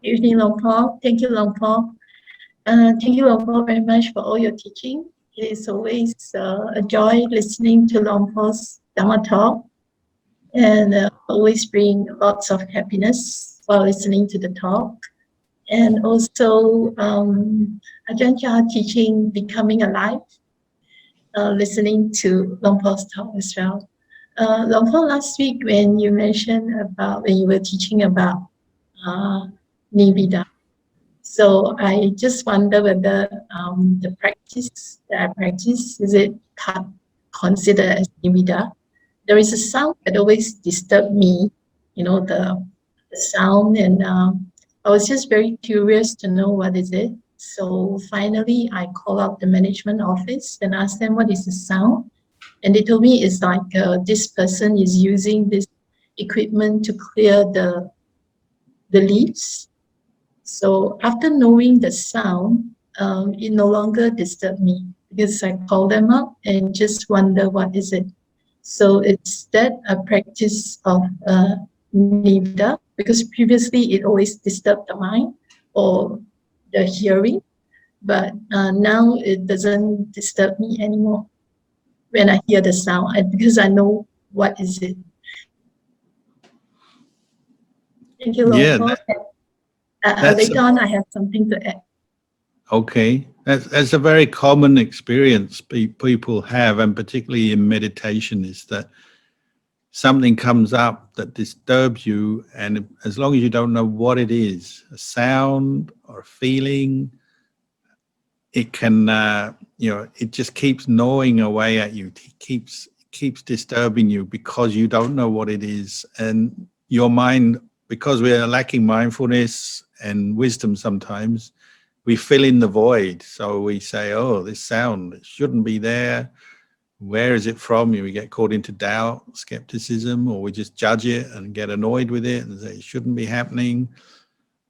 Evening, Long Paul. Thank you, Long Paul. Thank you, Long Paul, very much for all your teaching. It is always a joy listening to Long Paul's Dhamma talk, and always bring lots of happiness while listening to the talk. And also, Ajahn Chah teaching Becoming Alive, listening to Long Paul's talk as well. Long Paul, last week when you were teaching about Nivida, so I just wonder whether the practice that I practice, is it considered as nivida? There is a sound that always disturbs me, the sound, and I was just very curious to know what is it. So finally, I call up the management office and ask them what is the sound. And they told me it's like this person is using this equipment to clear the leaves. So after knowing the sound, it no longer disturbed me because I call them up and just wonder what is it. So it's that a practice of nivida, because previously it always disturbed the mind or the hearing, but now it doesn't disturb me anymore when I hear the sound because I know what is it. Thank you, Long Paul. Later on, I have something to add. Okay, that's a very common experience people have, and particularly in meditation, is that something comes up that disturbs you, and as long as you don't know what it is, a sound or a feeling, it can, it just keeps gnawing away at you. It keeps disturbing you because you don't know what it is, and your mind, because we are lacking mindfulness and wisdom sometimes, we fill in the void. So we say, oh, this sound, it shouldn't be there. Where is it from? We get caught into doubt, skepticism, or we just judge it and get annoyed with it and say it shouldn't be happening.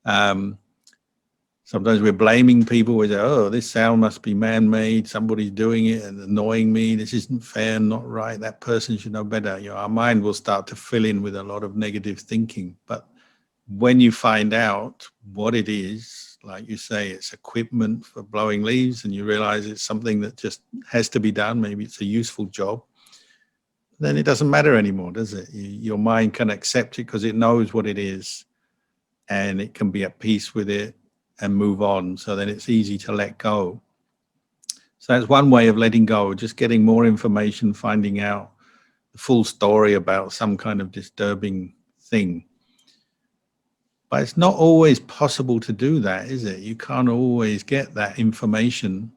Sometimes we're blaming people. We say, oh, this sound must be man-made. Somebody's doing it and annoying me. This isn't fair, not right. That person should know better. Our mind will start to fill in with a lot of negative thinking. But when you find out what it is, like you say, it's equipment for blowing leaves, and you realize it's something that just has to be done, maybe it's a useful job, then it doesn't matter anymore, does it? Your mind can accept it because it knows what it is, and it can be at peace with it and move on. So then it's easy to let go. So that's one way of letting go, just getting more information, finding out the full story about some kind of disturbing thing. But it's not always possible to do that, is it? You can't always get that information.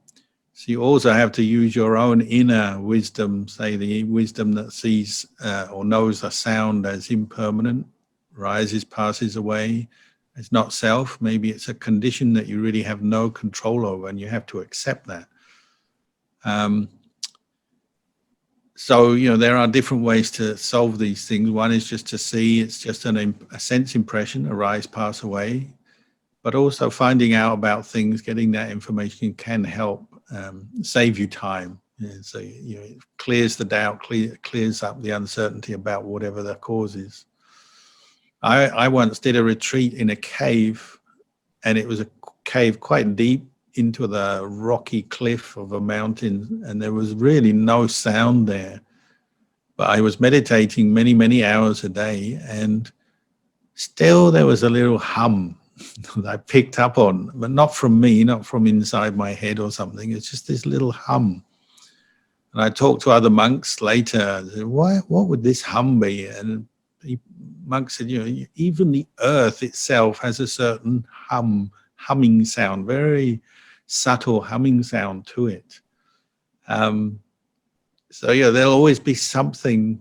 So you also have to use your own inner wisdom, say the wisdom that sees or knows a sound as impermanent, rises, passes away. It's not self. Maybe it's a condition that you really have no control over, and you have to accept that. So, there are different ways to solve these things. One is just to see it's just a sense impression, arise, pass away. But also finding out about things, getting that information can help save you time. So, it clears the doubt, clears up the uncertainty about whatever the cause is. I once did a retreat in a cave, and it was a cave quite deep into the rocky cliff of a mountain, and there was really no sound there. But I was meditating many, many hours a day, and still there was a little hum that I picked up on, but not from me, not from inside my head or something. It's just this little hum. And I talked to other monks later. I said, what would this hum be? And monks said, even the earth itself has a certain humming sound, very subtle humming sound to it. So there'll always be something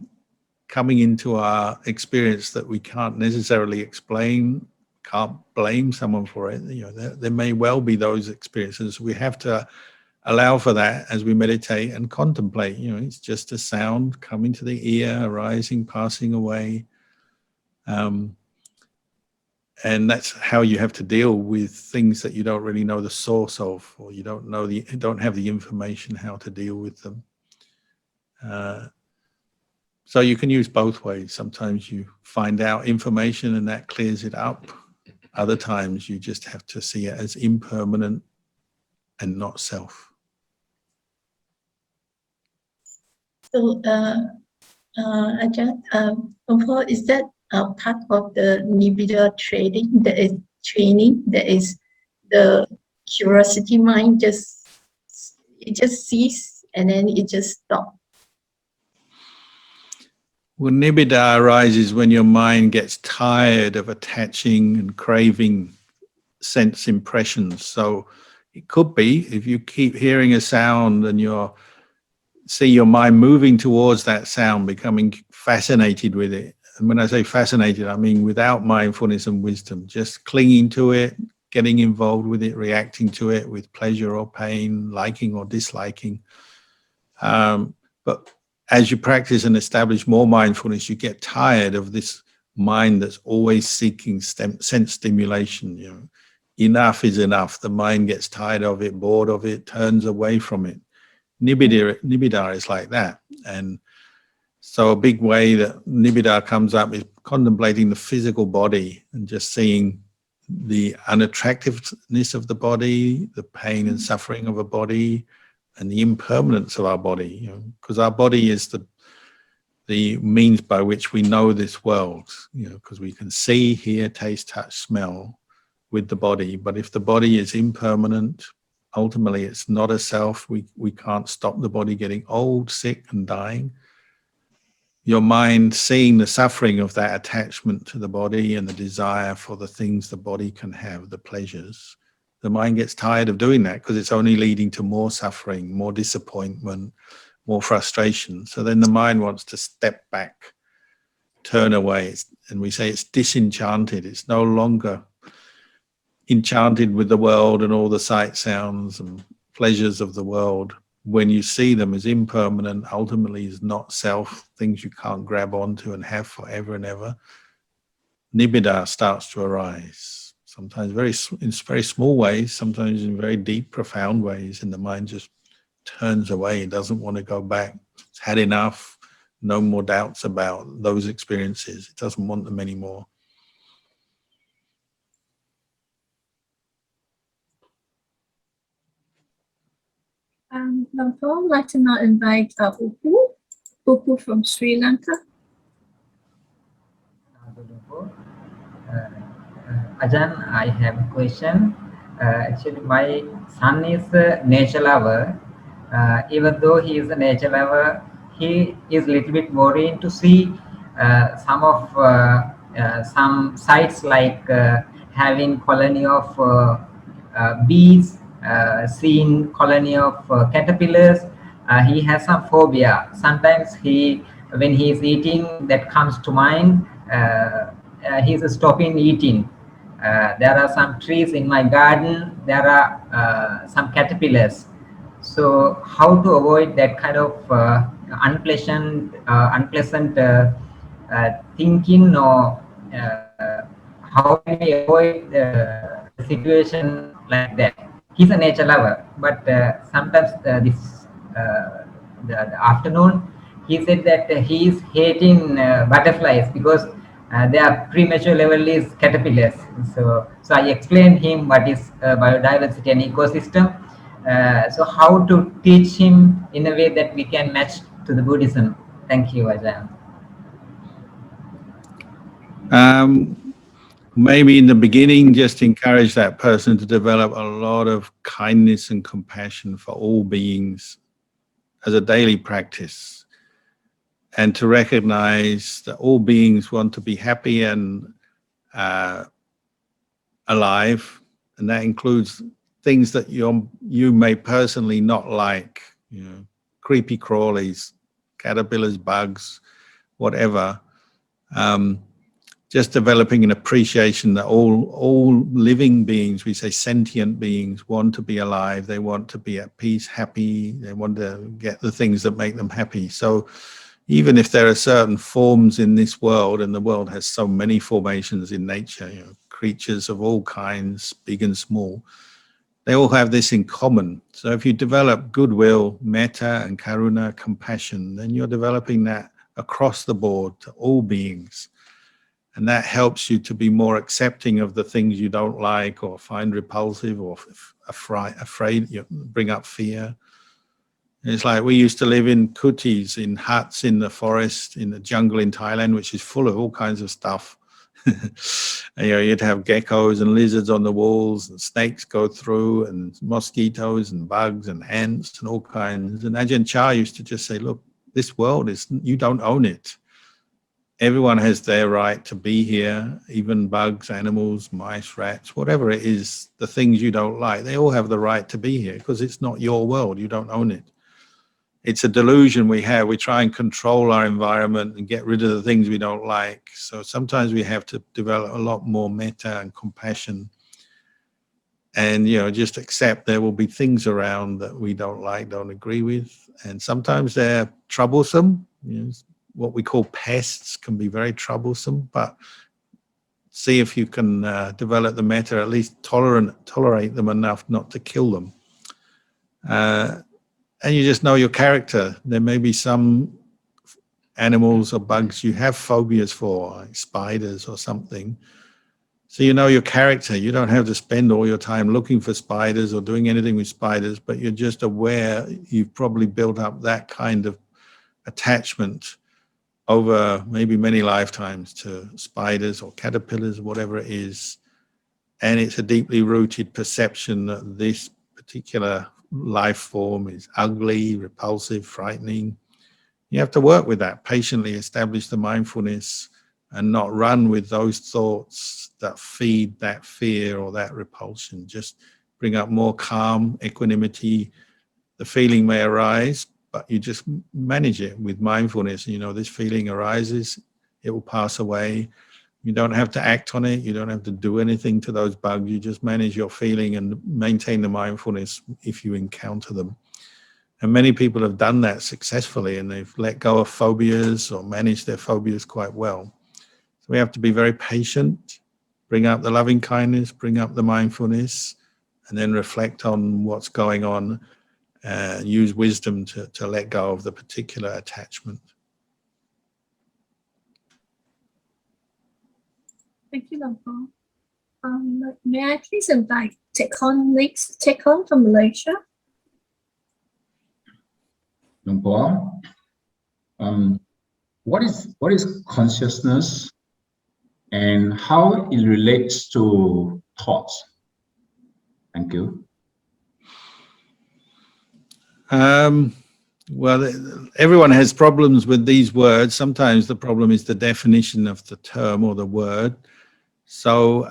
coming into our experience that we can't necessarily explain, can't blame someone for it. There may well be those experiences. We have to allow for that as we meditate and contemplate. It's just a sound coming to the ear, arising, passing away. And that's how you have to deal with things that you don't really know the source of, or you don't have the information how to deal with them. So you can use both ways. Sometimes you find out information and that clears it up. Other times you just have to see it as impermanent and not self. So, Ajahn, is that part of the Nibbida training? That is training. That is the curiosity mind. It just sees and then it just stops. Well, nibbida arises when your mind gets tired of attaching and craving sense impressions. So it could be if you keep hearing a sound and see your mind moving towards that sound, becoming fascinated with it. And when I say fascinated, I mean without mindfulness and wisdom, just clinging to it, getting involved with it, reacting to it with pleasure or pain, liking or disliking. But as you practice and establish more mindfulness, you get tired of this mind that's always seeking sense stimulation. Enough is enough. The mind gets tired of it, bored of it, turns away from it. Nibbida is like that. And so a big way that nibbida comes up is contemplating the physical body and just seeing the unattractiveness of the body, the pain and suffering of a body, and the impermanence of our body, because our body is the means by which we know this world, because we can see, hear, taste, touch, smell with the body. But if the body is impermanent, ultimately it's not a self. We can't stop the body getting old, sick, and dying. Your mind seeing the suffering of that attachment to the body and the desire for the things the body can have, the pleasures, the mind gets tired of doing that because it's only leading to more suffering, more disappointment, more frustration. So then the mind wants to step back, turn away, and we say it's disenchanted. It's no longer enchanted with the world and all the sight, sounds, and pleasures of the world. When you see them as impermanent, ultimately is not self, things you can't grab onto and have forever and ever, nibbida starts to arise. Sometimes in very small ways, sometimes in very deep, profound ways, and the mind just turns away, doesn't want to go back. It's had enough, no more doubts about those experiences. It doesn't want them anymore. I'd like to now invite Upu from Sri Lanka. Ajahn, I have a question. Actually, my son is a nature lover. Even though he is a nature lover, he is a little bit worried to see some sites like having colony of bees, seeing colony of caterpillars. He has some phobia. Sometimes when he is eating, that comes to mind. He's stopping eating. There are some trees in my garden. There are some caterpillars. So how to avoid that kind of unpleasant thinking, or how can we avoid the situation like that? He's a nature lover, but sometimes the afternoon he said that he is hating butterflies because their premature level is caterpillars. So I explained him what is biodiversity and ecosystem. So how to teach him in a way that we can match to the Buddhism. Thank you, Ajahn. Maybe in the beginning, just encourage that person to develop a lot of kindness and compassion for all beings as a daily practice, and to recognize that all beings want to be happy and alive, and that includes things that you may personally not like, creepy crawlies, caterpillars, bugs, whatever. Just developing an appreciation that all living beings, we say sentient beings, want to be alive. They want to be at peace, happy. They want to get the things that make them happy. So even if there are certain forms in this world, and the world has so many formations in nature, creatures of all kinds, big and small, they all have this in common. So if you develop goodwill, metta and karuna, compassion, then you're developing that across the board to all beings. And that helps you to be more accepting of the things you don't like or find repulsive or afraid, bring up fear. It's like we used to live in kutis, in huts in the forest, in the jungle in Thailand, which is full of all kinds of stuff. And, you'd have geckos and lizards on the walls, and snakes go through, and mosquitoes and bugs and ants and all kinds. And Ajahn Chah used to just say, look, this world you don't own it. Everyone has their right to be here, even bugs, animals, mice, rats, whatever it is, the things you don't like, they all have the right to be here because it's not your world, you don't own it. It's a delusion we have. We try and control our environment and get rid of the things we don't like. So sometimes we have to develop a lot more metta and compassion and, just accept there will be things around that we don't like, don't agree with. And sometimes they're troublesome. What we call pests can be very troublesome, but see if you can develop the metta, at least tolerate them enough not to kill them. And you just know your character. There may be some animals or bugs you have phobias for, like spiders or something. So you know your character. You don't have to spend all your time looking for spiders or doing anything with spiders, but you're just aware you've probably built up that kind of attachment over maybe many lifetimes to spiders or caterpillars, whatever it is. And it's a deeply rooted perception that this particular life form is ugly, repulsive, frightening. You have to work with that, patiently establish the mindfulness and not run with those thoughts that feed that fear or that repulsion. Just bring up more calm, equanimity. The feeling may arise, but you just manage it with mindfulness. This feeling arises, it will pass away. You don't have to act on it. You don't have to do anything to those bugs. You just manage your feeling and maintain the mindfulness if you encounter them. And many people have done that successfully, and they've let go of phobias or managed their phobias quite well. So we have to be very patient, bring up the loving kindness, bring up the mindfulness, and then reflect on what's going on and use wisdom to let go of the particular attachment. Thank you, Long Po. May I please invite Tekon next? Tekon from Malaysia. Long Po, what is consciousness and how it relates to thoughts? Thank you. Well, everyone has problems with these words. Sometimes the problem is the definition of the term or the word. So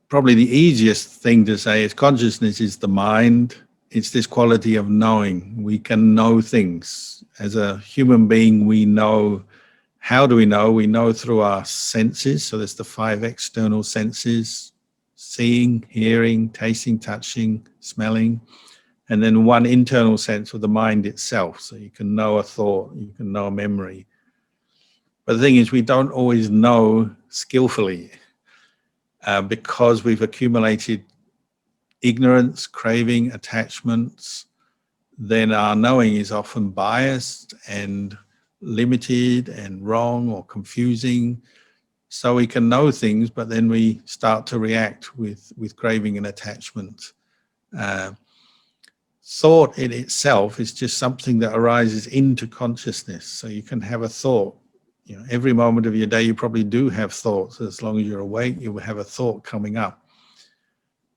probably the easiest thing to say is consciousness is the mind. It's this quality of knowing. We can know things. As a human being, we know. How do we know? We know through our senses. So there's the 5 external senses: seeing, hearing, tasting, touching, smelling. And then 1 internal sense of the mind itself. So you can know a thought, you can know a memory. But the thing is, we don't always know skillfully because we've accumulated ignorance, craving, attachments. Then our knowing is often biased and limited and wrong or confusing. So we can know things, but then we start to react with craving and attachment. Thought in itself is just something that arises into consciousness. So you can have a thought. Every moment of your day, you probably do have thoughts. As long as you're awake, you will have a thought coming up.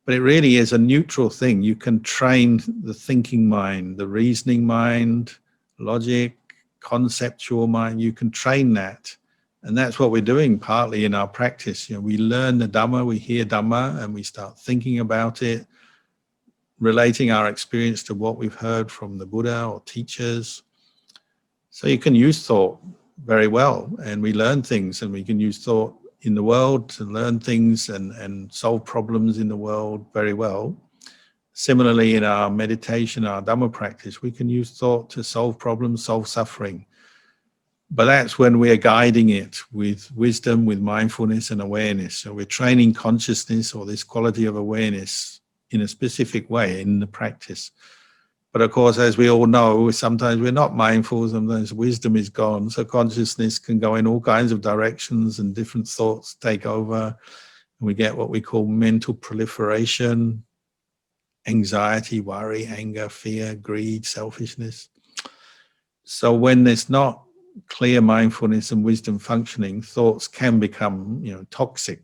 But it really is a neutral thing. You can train the thinking mind, the reasoning mind, logic, conceptual mind. You can train that. And that's what we're doing partly in our practice. We learn the Dhamma, we hear Dhamma, and we start thinking about it, relating our experience to what we've heard from the Buddha or teachers. So you can use thought very well, and we learn things, and we can use thought in the world to learn things and solve problems in the world very well. Similarly, in our meditation, our Dhamma practice, we can use thought to solve problems, solve suffering. But that's when we are guiding it with wisdom, with mindfulness and awareness. So we're training consciousness or this quality of awareness in a specific way in the practice. But of course, as we all know, sometimes we're not mindful, sometimes wisdom is gone. So consciousness can go in all kinds of directions and different thoughts take over. And we get what we call mental proliferation, anxiety, worry, anger, fear, greed, selfishness. So when there's not clear mindfulness and wisdom functioning, thoughts can become, toxic,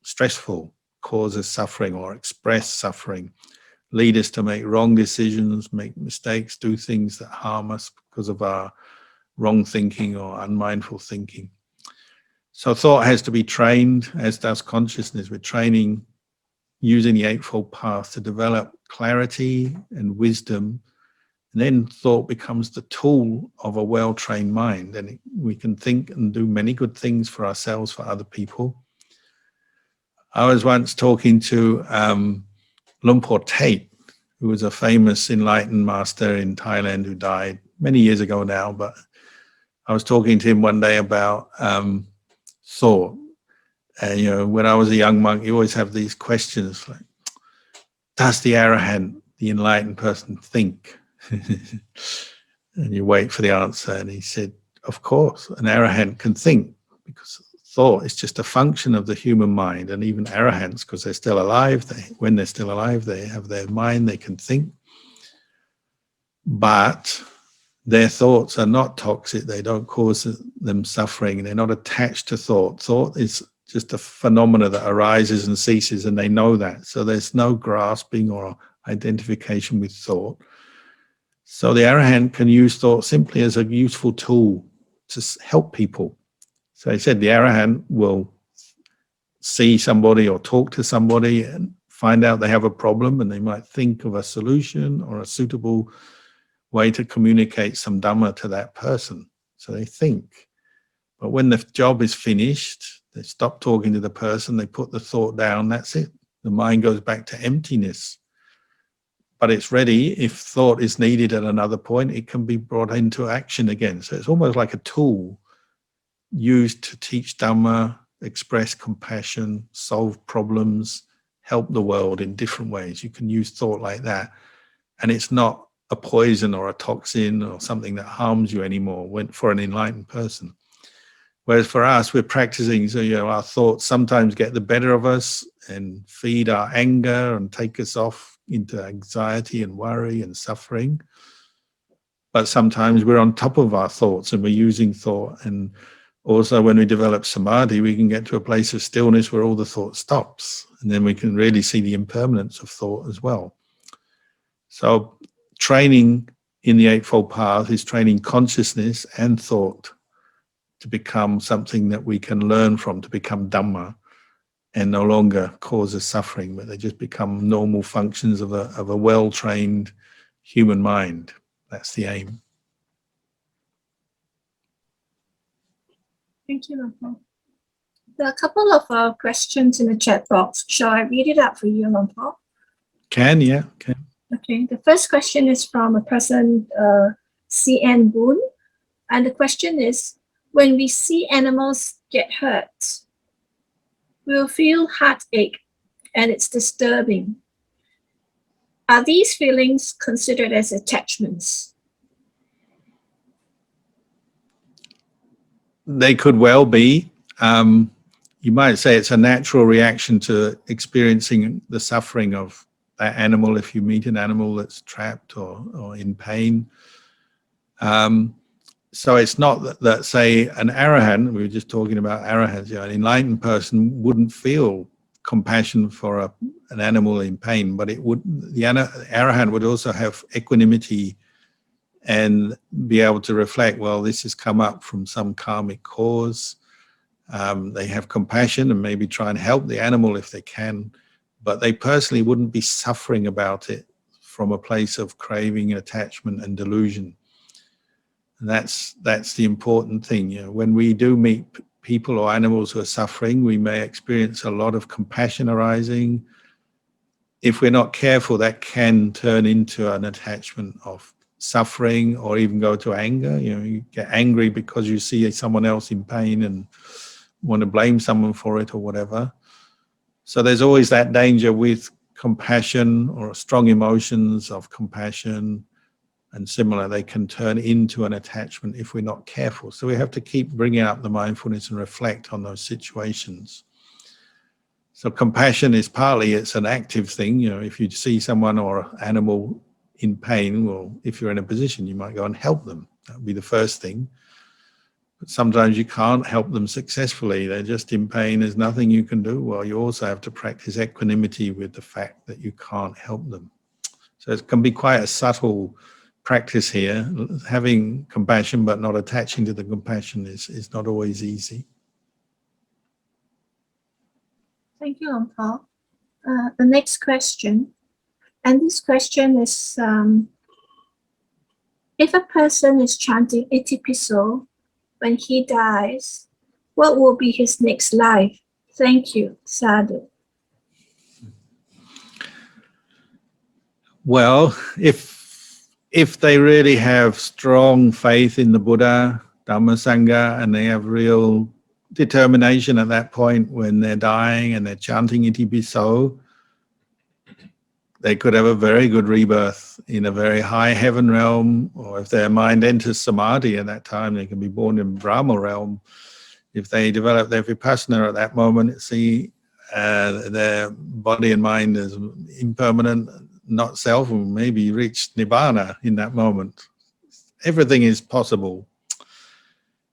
stressful, causes suffering or express suffering, lead us to make wrong decisions, make mistakes, do things that harm us because of our wrong thinking or unmindful thinking. So thought has to be trained, as does consciousness. We're training using the Eightfold Path to develop clarity and wisdom. And then thought becomes the tool of a well-trained mind. And we can think and do many good things for ourselves, for other people. I was once talking to Lumpur Tate, who was a famous enlightened master in Thailand who died many years ago now. But I was talking to him one day about thought. And, when I was a young monk, you always have these questions like, does the arahant, the enlightened person, think? And you wait for the answer. And he said, of course, an arahant can think, because thought is just a function of the human mind. And even arahants, because they're still alive, when they're still alive, they have their mind, they can think. But their thoughts are not toxic. They don't cause them suffering. They're not attached to thought. Thought is just a phenomena that arises and ceases, and they know that. So there's no grasping or identification with thought. So the arahant can use thought simply as a useful tool to help people. So he said the arahant will see somebody or talk to somebody and find out they have a problem, and they might think of a solution or a suitable way to communicate some Dhamma to that person. So they think. But when the job is finished, they stop talking to the person, they put the thought down, that's it. The mind goes back to emptiness. But it's ready. If thought is needed at another point, it can be brought into action again. So it's almost like a tool used to teach Dhamma, express compassion, solve problems, help the world in different ways. You can use thought like that. And it's not a poison or a toxin or something that harms you anymore for an enlightened person. Whereas for us, we're practicing, so our thoughts sometimes get the better of us and feed our anger and take us off into anxiety and worry and suffering. But sometimes we're on top of our thoughts and we're using thought. And also when we develop samadhi, we can get to a place of stillness where all the thought stops. And then we can really see the impermanence of thought as well. So training in the Eightfold Path is training consciousness and thought to become something that we can learn from, to become Dhamma, and no longer causes suffering, but they just become normal functions of a well-trained human mind. That's the aim. Thank you, Lumpur. There are a couple of questions in the chat box. Shall I read it out for you, Lumpur? Can. Okay, the first question is from a person, CN Boon. And the question is, when we see animals get hurt, we'll feel heartache and it's disturbing. Are these feelings considered as attachments? They could well be. You might say it's a natural reaction to experiencing the suffering of that animal if you meet an animal that's trapped or in pain. So it's not that, say, an arahant, we were just talking about arahants, an enlightened person wouldn't feel compassion for an animal in pain, but the arahant would also have equanimity and be able to reflect, well, this has come up from some karmic cause. They have compassion and maybe try and help the animal if they can, but they personally wouldn't be suffering about it from a place of craving, attachment, and delusion. And that's the important thing. When we do meet people or animals who are suffering, we may experience a lot of compassion arising. If we're not careful, that can turn into an attachment of suffering or even go to anger. You get angry because you see someone else in pain and want to blame someone for it or whatever. So there's always that danger with compassion or strong emotions of compassion and similar, they can turn into an attachment if we're not careful. So we have to keep bringing up the mindfulness and reflect on those situations. So compassion is partly, it's an active thing. You know, if you see someone or animal in pain, well, if you're in a position, you might go and help them. That would be the first thing. But sometimes you can't help them successfully. They're just in pain. There's nothing you can do. Well, you also have to practice equanimity with the fact that you can't help them. So it can be quite a subtle practice here. Having compassion but not attaching to the compassion is not always easy. Thank you, Long Paul. The next question, and this question is, if a person is chanting Itipiso when he dies, what will be his next life? Thank you, Sadhu. Well, if they really have strong faith in the Buddha, Dhamma, Sangha, and they have real determination at that point when they're dying and they're chanting Itipiso, they could have a very good rebirth in a very high heaven realm, or if their mind enters samadhi at that time, they can be born in Brahma realm. If they develop their vipassana at that moment, see their body and mind as impermanent, not self, and maybe reach nibbana in that moment. Everything is possible.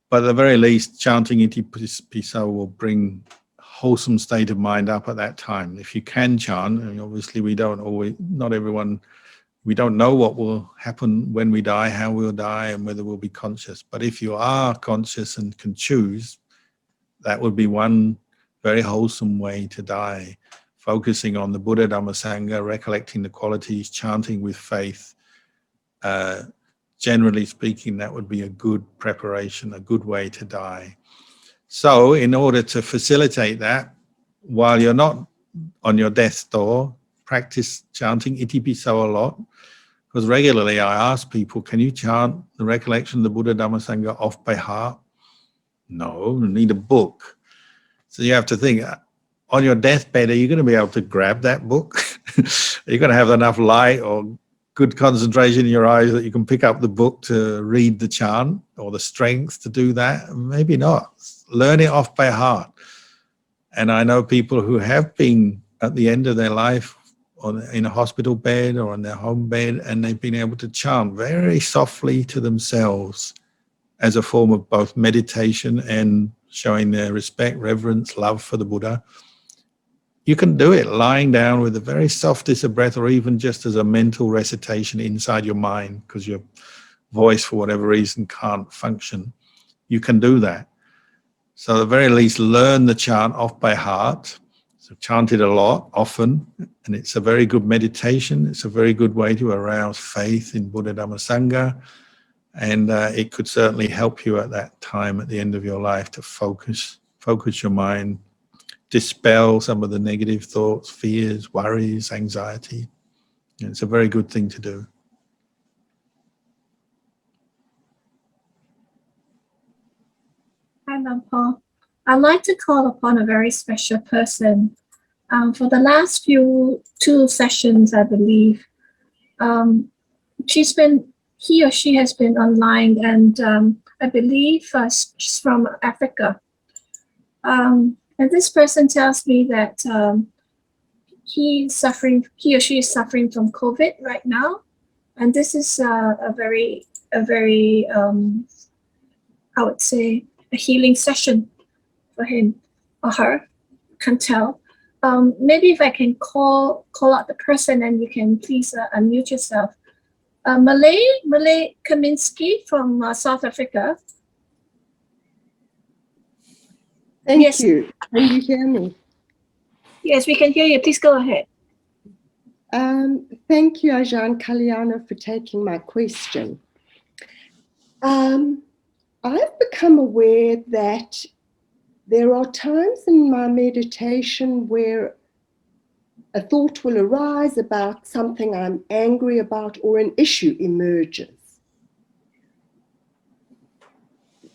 But at the very least, chanting Itipiso will bring wholesome state of mind up at that time. If you can chant, and obviously we don't always, not everyone, we don't know what will happen when we die, how we'll die, and whether we'll be conscious. But if you are conscious and can choose, that would be one very wholesome way to die. Focusing on the Buddha, Dhamma, Sangha, recollecting the qualities, chanting with faith. Generally speaking, that would be a good preparation, a good way to die. So in order to facilitate that, while you're not on your death's door, practice chanting Itipiso a lot. Because regularly I ask people, can you chant the recollection of the Buddha, Dhamma, Sangha off by heart? No, you need a book. So you have to think, on your deathbed, are you going to be able to grab that book? Are you going to have enough light or good concentration in your eyes that you can pick up the book to read the chant, or the strength to do that? Maybe not. Learn it off by heart. And I know people who have been at the end of their life in a hospital bed or on their home bed, and they've been able to chant very softly to themselves as a form of both meditation and showing their respect, reverence, love for the Buddha. You can do it lying down with the very softest of breath, or even just as a mental recitation inside your mind, because your voice, for whatever reason, can't function. You can do that. So at the very least, learn the chant off by heart. So chant it a lot, often, and it's a very good meditation. It's a very good way to arouse faith in Buddha, Dhamma, Sangha, and it could certainly help you at that time, at the end of your life, to focus your mind, dispel some of the negative thoughts, fears, worries, anxiety. And it's a very good thing to do. Hi, Long Paul. I'd like to call upon a very special person. For the last two sessions, I believe, he or she has been online, and I believe she's from Africa. And this person tells me that he or she is suffering from COVID right now, and this is a very I would say a healing session for him or her. Can't tell. Maybe if I can call out the person, and you can please unmute yourself. Malay Kaminsky from South Africa. Thank you. Can you hear me? Yes, we can hear you. Please go ahead. Thank you, Ajahn Kalyano, for taking my question. I've become aware that there are times in my meditation where a thought will arise about something I'm angry about, or an issue emerges.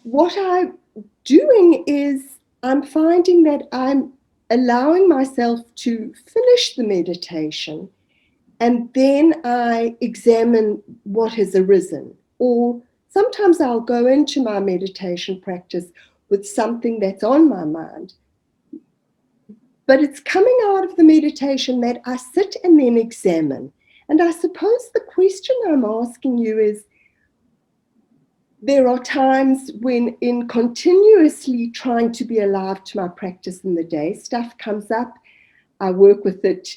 What I'm doing is I'm finding that I'm allowing myself to finish the meditation, and then I examine what has arisen. Or sometimes I'll go into my meditation practice with something that's on my mind. But it's coming out of the meditation that I sit and then examine. And I suppose the question I'm asking you is, there are times when, in continuously trying to be alive to my practice in the day, stuff comes up, I work with it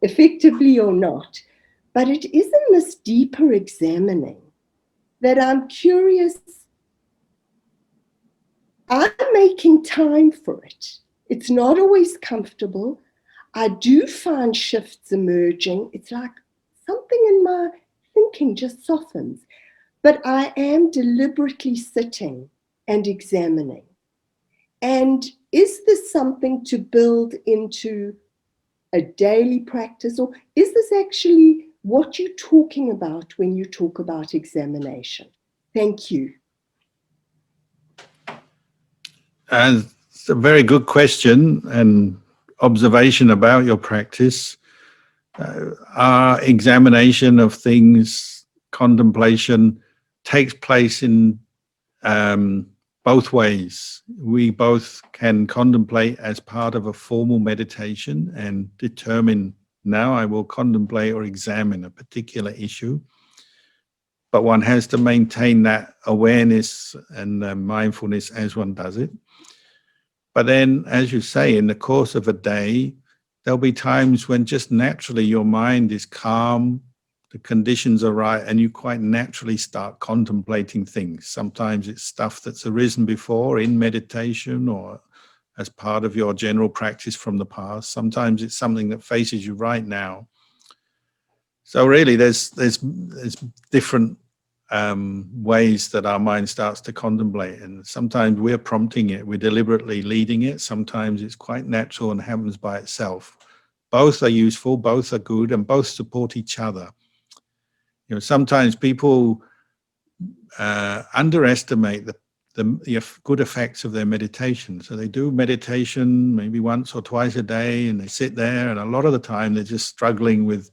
effectively or not. But it is in this deeper examining that I'm curious. I'm making time for it. It's not always comfortable. I do find shifts emerging. It's like something in my thinking just softens. But I am deliberately sitting and examining. And is this something to build into a daily practice, or is this actually what you're talking about when you talk about examination? Thank you. And it's a very good question and observation about your practice. Our examination of things, contemplation, takes place in both ways. We both can contemplate as part of a formal meditation and determine, now I will contemplate or examine a particular issue. But one has to maintain that awareness and mindfulness as one does it. But then, as you say, in the course of a day, there'll be times when just naturally your mind is calm, the conditions are right, and you quite naturally start contemplating things. Sometimes it's stuff that's arisen before in meditation or as part of your general practice from the past. Sometimes it's something that faces you right now. So really, there's different ways that our mind starts to contemplate, and sometimes we're prompting it, we're deliberately leading it. Sometimes it's quite natural and happens by itself. Both are useful, both are good, and both support each other. You know, sometimes people underestimate the good effects of their meditation. So they do meditation maybe once or twice a day, and they sit there, and a lot of the time they're just struggling with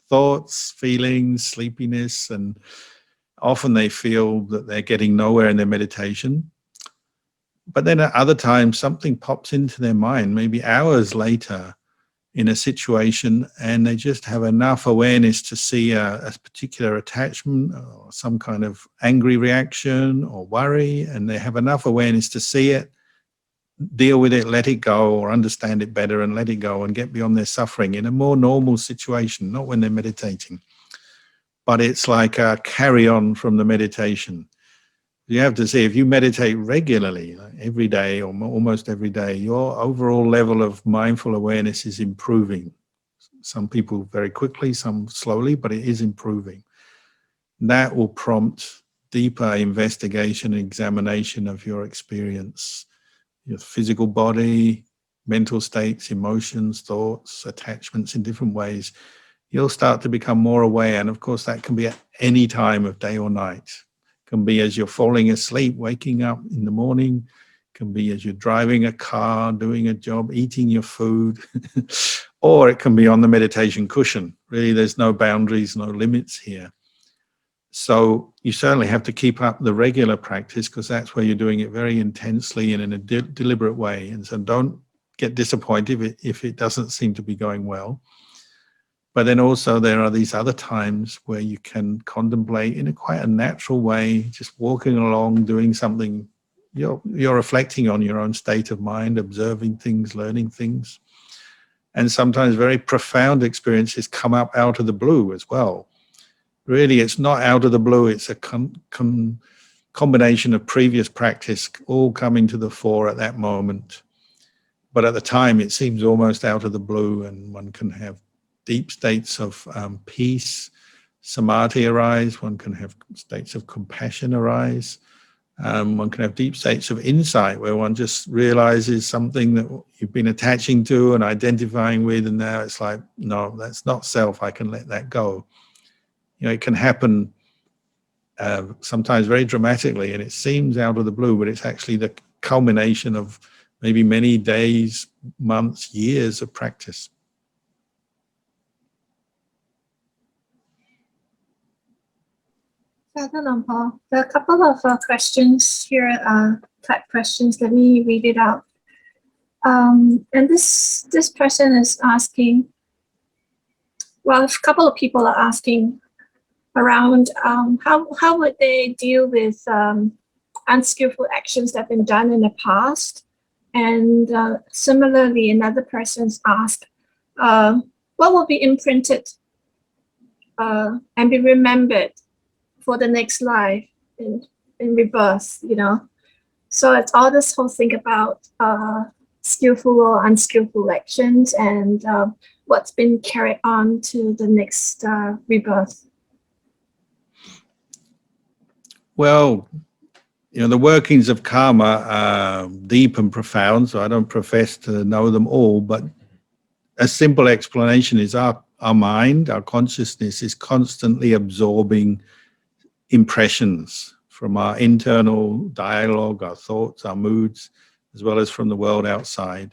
thoughts, feelings, sleepiness, and often they feel that they're getting nowhere in their meditation. But then at other times, something pops into their mind, maybe hours later in a situation, and they just have enough awareness to see a particular attachment or some kind of angry reaction or worry, and they have enough awareness to see it, deal with it, let it go, or understand it better and let it go and get beyond their suffering in a more normal situation, not when they're meditating. But it's like a carry-on from the meditation. You have to see, if you meditate regularly, like every day or almost every day, your overall level of mindful awareness is improving. Some people very quickly, some slowly, but it is improving. That will prompt deeper investigation and examination of your experience, your physical body, mental states, emotions, thoughts, attachments in different ways. You'll start to become more aware. And of course, that can be at any time of day or night. It can be as you're falling asleep, waking up in the morning. It can be as you're driving a car, doing a job, eating your food. Or it can be on the meditation cushion. Really, there's no boundaries, no limits here. So you certainly have to keep up the regular practice, because that's where you're doing it very intensely and in a deliberate way. And so don't get disappointed if it doesn't seem to be going well. But then also there are these other times where you can contemplate in quite a natural way, just walking along, doing something. You're reflecting on your own state of mind, observing things, learning things. And sometimes very profound experiences come up out of the blue as well. Really, it's not out of the blue. It's a combination of previous practice all coming to the fore at that moment. But at the time, it seems almost out of the blue, and one can have deep states of peace, samadhi arise. One can have states of compassion arise. One can have deep states of insight where one just realizes something that you've been attaching to and identifying with, and now it's like, no, that's not self. I can let that go. You know, it can happen sometimes very dramatically, and it seems out of the blue, but it's actually the culmination of maybe many days, months, years of practice. There are a couple of questions here, type questions. Let me read it out. And this person is asking, well, a couple of people are asking around how would they deal with unskillful actions that have been done in the past. And similarly, another person's asked, what will be imprinted and be remembered for the next life in rebirth, you know? So it's all this whole thing about skillful or unskillful actions and what's been carried on to the next rebirth. Well, you know, the workings of karma are deep and profound, so I don't profess to know them all, but a simple explanation is our mind, our consciousness is constantly absorbing impressions from our internal dialogue, our thoughts, our moods, as well as from the world outside.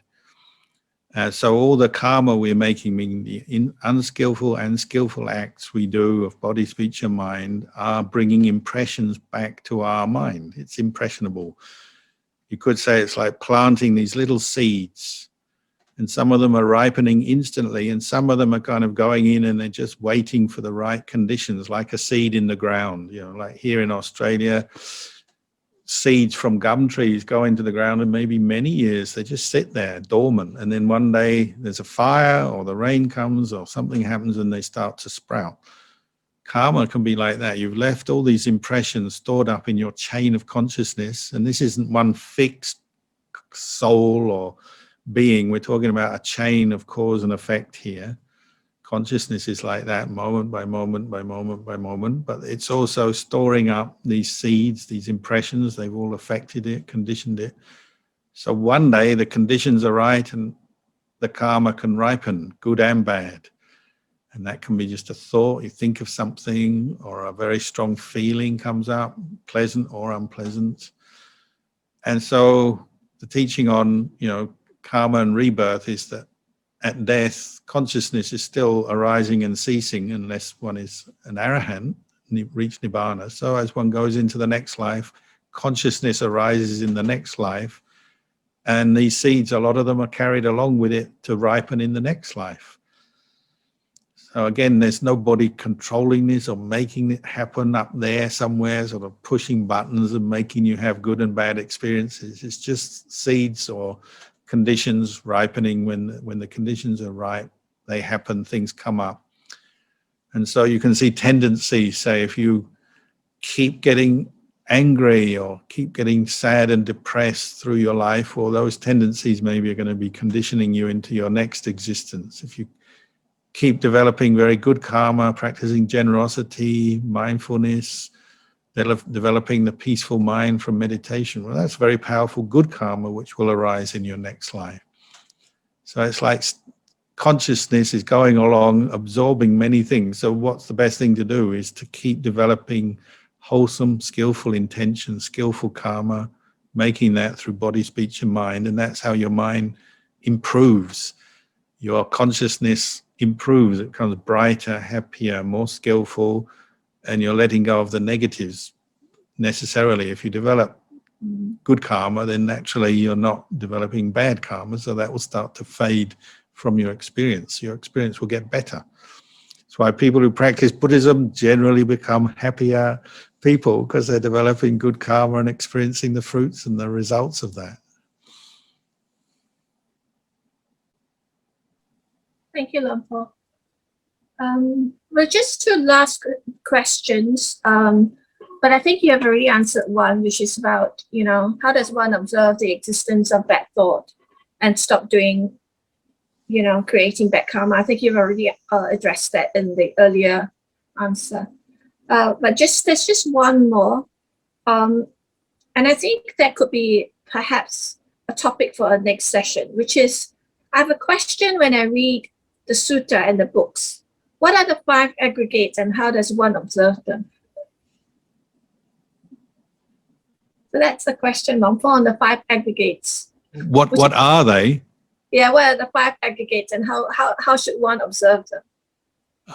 So all the karma we're making, meaning the unskillful and skillful acts we do of body, speech, and mind, are bringing impressions back to our mind. It's impressionable. You could say it's like planting these little seeds, and some of them are ripening instantly, and some of them are kind of going in and they're just waiting for the right conditions, like a seed in the ground. You know, like here in Australia, seeds from gum trees go into the ground and maybe many years they just sit there dormant, and then one day there's a fire or the rain comes or something happens and they start to sprout. Karma can be like that. You've left all these impressions stored up in your chain of consciousness, and this isn't one fixed soul or being. We're talking about a chain of cause and effect here. Consciousness is like that, moment by moment by moment by moment, but it's also storing up these seeds, these impressions. They've all affected it, conditioned it. So one day the conditions are right and the karma can ripen, good and bad. And that can be just a thought. You think of something or a very strong feeling comes up, pleasant or unpleasant. And so the teaching on, you know, karma and rebirth is that at death, consciousness is still arising and ceasing unless one is an arahant, reach nibbana. So as one goes into the next life, consciousness arises in the next life, and these seeds, a lot of them are carried along with it to ripen in the next life. So again, there's nobody controlling this or making it happen up there somewhere, sort of pushing buttons and making you have good and bad experiences. It's just seeds or conditions ripening. When the conditions are right, they happen, things come up. And so you can see tendencies, say if you keep getting angry or keep getting sad and depressed through your life, well, those tendencies maybe are going to be conditioning you into your next existence. If you keep developing very good karma, practicing generosity, mindfulness, developing the peaceful mind from meditation, well, that's very powerful good karma which will arise in your next life. So it's like consciousness is going along absorbing many things. So what's the best thing to do is to keep developing wholesome, skillful intention, skillful karma, making that through body, speech, and mind. And that's how your mind improves. Your consciousness improves. It becomes brighter, happier, more skillful, and you're letting go of the negatives necessarily. If you develop good karma, then naturally you're not developing bad karma, so that will start to fade from your experience. Your experience will get better. That's why people who practice Buddhism generally become happier people, because they're developing good karma and experiencing the fruits and the results of that. Thank you, Lumpur. Well, just two last questions, but I think you have already answered one, which is about, you know, how does one observe the existence of bad thought and stop doing, you know, creating bad karma? I think you've already addressed that in the earlier answer. But there's just one more, and I think that could be perhaps a topic for our next session, which is, I have a question when I read the sutta and the books. What are the 5 aggregates and how does one observe them? So that's the question, Lumpur, on the 5 aggregates. What are they? Yeah, what are the 5 aggregates and how should one observe them?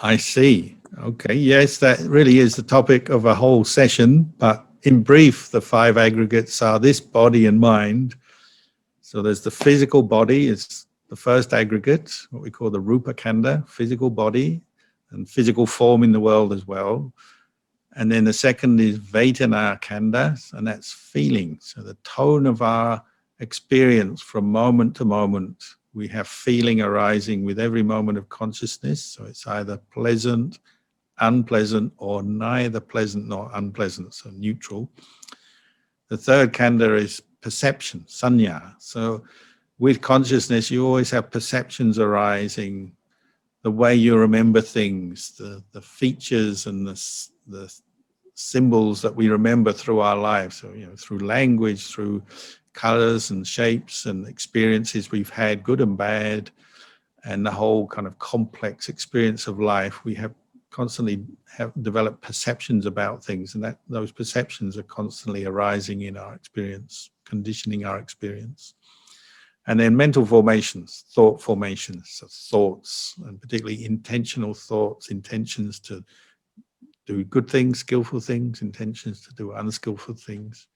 I see. Okay, yes, that really is the topic of a whole session, but in brief, the 5 aggregates are this body and mind. So there's the physical body, it's the first aggregate, what we call the Rupa Kanda, physical body and physical form in the world as well. And then the second is Vedana Kanda, and that's feeling. So the tone of our experience from moment to moment, we have feeling arising with every moment of consciousness. So it's either pleasant, unpleasant, or neither pleasant nor unpleasant, so neutral. The third kanda is perception, sanya. So with consciousness, you always have perceptions arising, the way you remember things, the features and the symbols that we remember through our lives. So, you know, through language, through colors and shapes and experiences we've had, good and bad, and the whole kind of complex experience of life, we have constantly developed perceptions about things, and that those perceptions are constantly arising in our experience, conditioning our experience. And then mental formations, thought formations, so thoughts, and particularly intentional thoughts, intentions to do good things, skillful things, intentions to do unskillful things.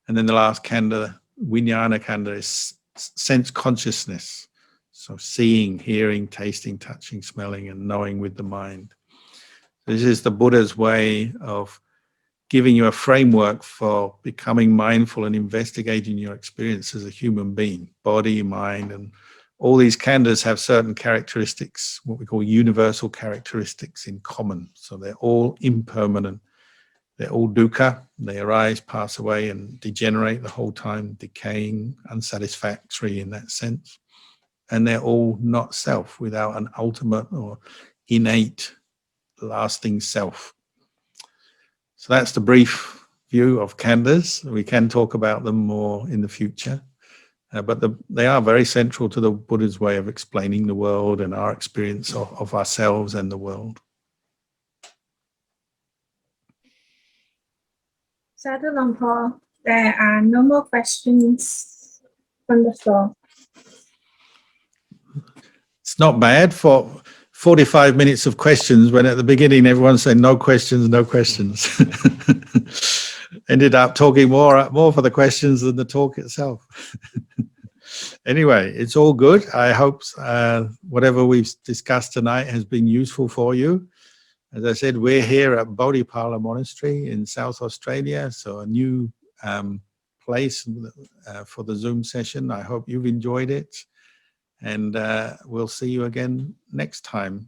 And then the last kanda, vijnana kanda, is sense consciousness. So seeing, hearing, tasting, touching, smelling, and knowing with the mind. This is the Buddha's way of giving you a framework for becoming mindful and investigating your experience as a human being, body, mind, and all these khandhas have certain characteristics, what we call universal characteristics in common. So they're all impermanent. They're all dukkha. They arise, pass away, and degenerate the whole time, decaying, unsatisfactory in that sense. And they're all not self, without an ultimate or innate lasting self. So that's the brief view of khandhas. We can talk about them more in the future, but they are very central to the Buddha's way of explaining the world and our experience of ourselves and the world. Sadhu Lumpur, there are no more questions from the floor. It's not bad for 45 minutes of questions when at the beginning everyone said no questions, no questions. Ended up talking more for the questions than the talk itself. Anyway, it's all good. I hope whatever we've discussed tonight has been useful for you. As I said, we're here at Bodhipala Monastery in South Australia, so a new place for the Zoom session. I hope you've enjoyed it. And we'll see you again next time.